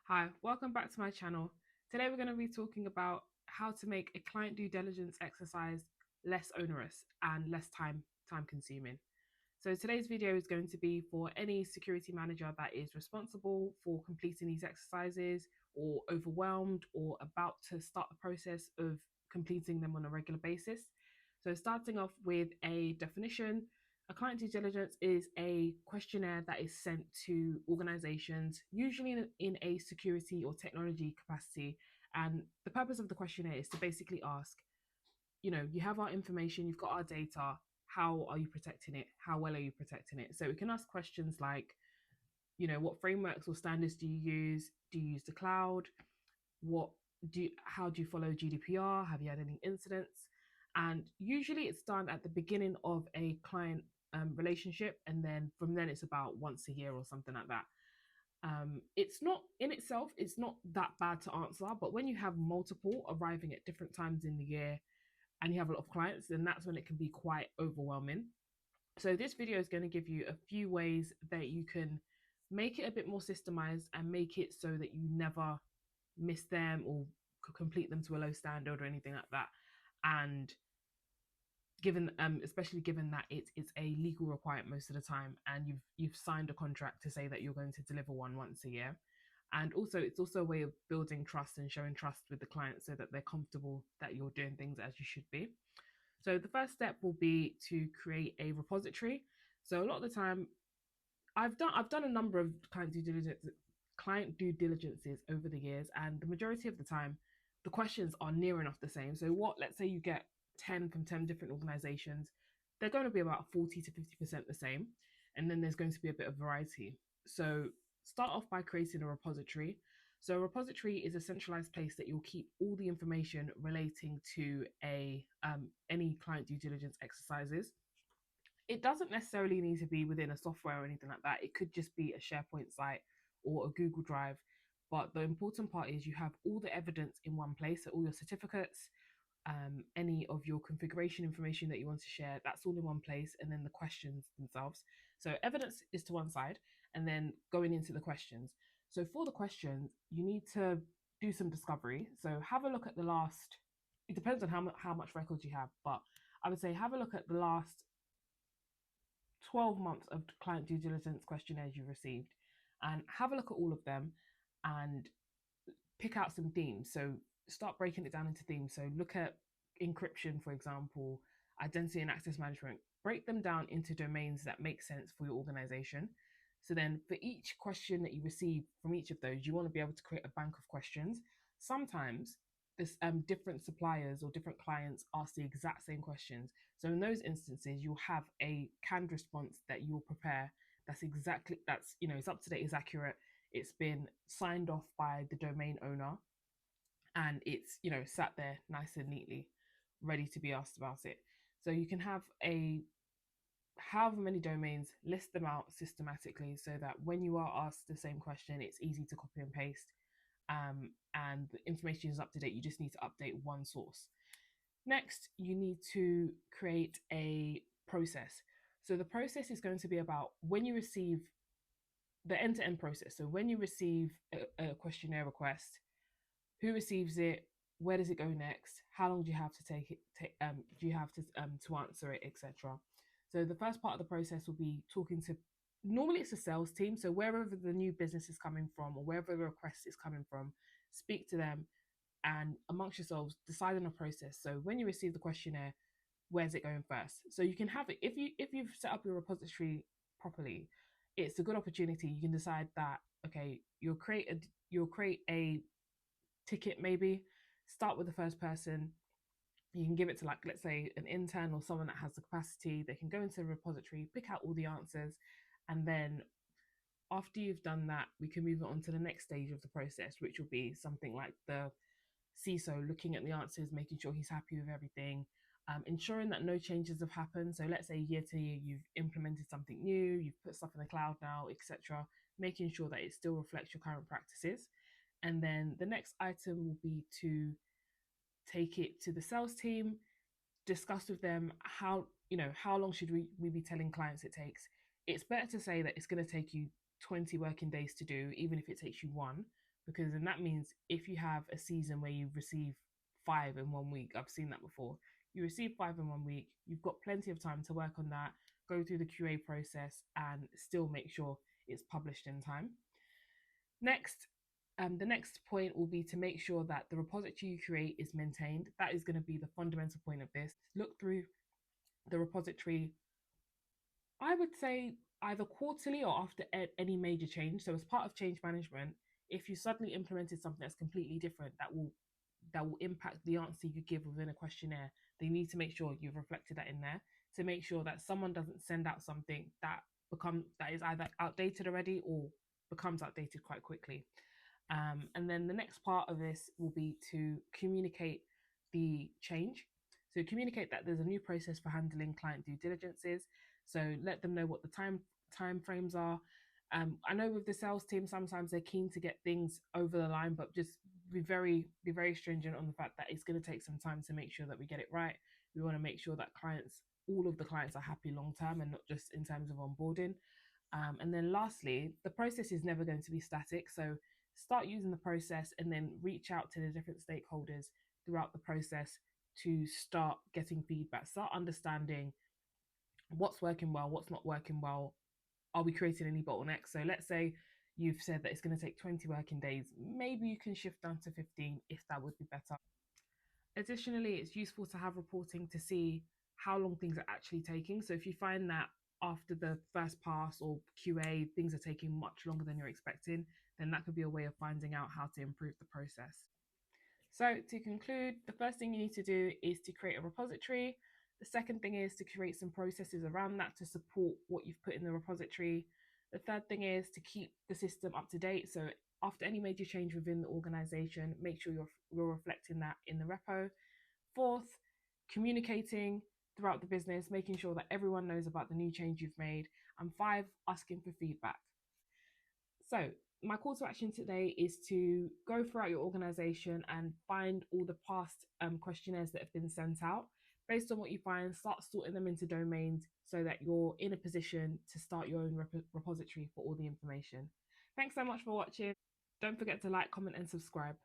Hi, welcome back to my channel. Today we're going to be talking about how to make a client due diligence exercise less onerous and less time consuming. So today's video is going to be for any security manager that is responsible for completing these exercises or overwhelmed or about to start the process of completing them on a regular basis. So starting off with a definition, a client due diligence is a questionnaire that is sent to organizations, usually in a security or technology capacity. And the purpose of the questionnaire is to basically ask, you have our information, you've got our data. How are you protecting it? How well are you protecting it? So we can ask questions like, what frameworks or standards do you use? Do you use the cloud? What how do you follow GDPR? Have you had any incidents? And usually it's done at the beginning of a client relationship, and then from then it's about once a year or something like that. It's not in itself, it's not that bad to answer, but when you have multiple arriving at different times in the year and you have a lot of clients, then that's when it can be quite overwhelming. So this video is going to give you a few ways that you can make it a bit more systemized and make it so that you never miss them or complete them to a low standard or anything like that. And given especially given that it's a legal requirement most of the time, and you've signed a contract to say that you're going to deliver one once a year. And also it's also a way of building trust and showing trust with the client so that they're comfortable that you're doing things as you should be. So the first step will be to create a repository. So a lot of the time, I've done a number of client due diligences over the years, and the majority of the time, the questions are near enough the same. So what, let's say you get 10 from 10 different organizations, they're going to be about 40 to 50% the same, and then there's going to be a bit of variety. So start off by creating a repository. So a repository is a centralized place that you'll keep all the information relating to a any client due diligence exercises. It doesn't necessarily need to be within a software or anything like that. It could just be a SharePoint site or a Google Drive. But the important part is you have all the evidence in one place. So all your certificates, any of your configuration information that you want to share, that's all in one place. And then the questions themselves. So evidence is to one side, and then going into the questions. So for the questions, you need to do some discovery. So have a look at the last, it depends on how much records you have, but I would say have a look at the last 12 months of client due diligence questionnaires you received, and have a look at all of them and pick out some themes. So start breaking it down into themes. So look at encryption, for example, identity and access management. Break them down into domains that make sense for your organization. So then for each question that you receive from each of those, you want to be able to create a bank of questions. Sometimes this different suppliers or different clients ask the exact same questions. So in those instances, you'll have a canned response that you'll prepare that's it's up to date, is accurate, it's been signed off by the domain owner, and it's sat there nice and neatly ready to be asked about it. So you can have a however many domains, list them out systematically so that when you are asked the same question, it's easy to copy and paste, and the information is up to date. You just need to update one source. Next, you need to create a process. So the process is going to be about when you receive the end-to-end process. So when you receive a questionnaire request, who receives it, where does it go next, how long do you have to do you have to answer it, etc. So the first part of the process will be talking to, normally it's a sales team, so wherever the new business is coming from or wherever the request is coming from, speak to them and amongst yourselves decide on a process. So when you receive the questionnaire, where's it going first? So you can have it, if you've set up your repository properly, it's a good opportunity. You can decide that, okay, you'll create a ticket, maybe start with the first person. You can give it to, like, let's say an intern or someone that has the capacity. They can go into the repository, pick out all the answers, and then after you've done that, we can move on to the next stage of the process, which will be something like the CISO looking at the answers, making sure he's happy with everything, ensuring that no changes have happened. So let's say year to year you've implemented something new, you've put stuff in the cloud now, etc., making sure that it still reflects your current practices. And then the next item will be to take it to the sales team, discuss with them how long should we be telling clients it takes. It's better to say that it's going to take you 20 working days to do, even if it takes you one, because then that means if you have a season where you receive 5 in 1 week, I've seen that before. You receive 5 in 1 week, you've got plenty of time to work on that, go through the QA process, and still make sure it's published in time. Next, the next point will be to make sure that the repository you create is maintained. That is going to be the fundamental point of this. Look through the repository, I would say either quarterly or after any major change. So as part of change management, if you suddenly implemented something that's completely different, that will impact the answer you give within a questionnaire, they need to make sure you've reflected that in there to make sure that someone doesn't send out something that is either outdated already or becomes outdated quite quickly. And then the next part of this will be to communicate the change. So communicate that there's a new process for handling client due diligences. So let them know what the time frames are. I know with the sales team, sometimes they're keen to get things over the line, but just be very stringent on the fact that it's going to take some time to make sure that we get it right. We want to make sure that all of the clients are happy long term and not just in terms of onboarding. And then lastly, the process is never going to be static. So start using the process and then reach out to the different stakeholders throughout the process to start getting feedback, start understanding what's working well, what's not working well. Are we creating any bottlenecks? So let's say you've said that it's going to take 20 working days. Maybe you can shift down to 15 if that would be better. Additionally, it's useful to have reporting to see how long things are actually taking. So if you find that after the first pass or QA, things are taking much longer than you're expecting, then that could be a way of finding out how to improve the process. So to conclude, the first thing you need to do is to create a repository. The second thing is to create some processes around that to support what you've put in the repository. The third thing is to keep the system up to date. So after any major change within the organization, make sure you're reflecting that in the repo. Fourth, communicating throughout the business, making sure that everyone knows about the new change you've made. And five, asking for feedback. So, my call to action today is to go throughout your organization and find all the past questionnaires that have been sent out. Based on what you find, start sorting them into domains so that you're in a position to start your own repository for all the information. Thanks so much for watching. Don't forget to like, comment, and subscribe.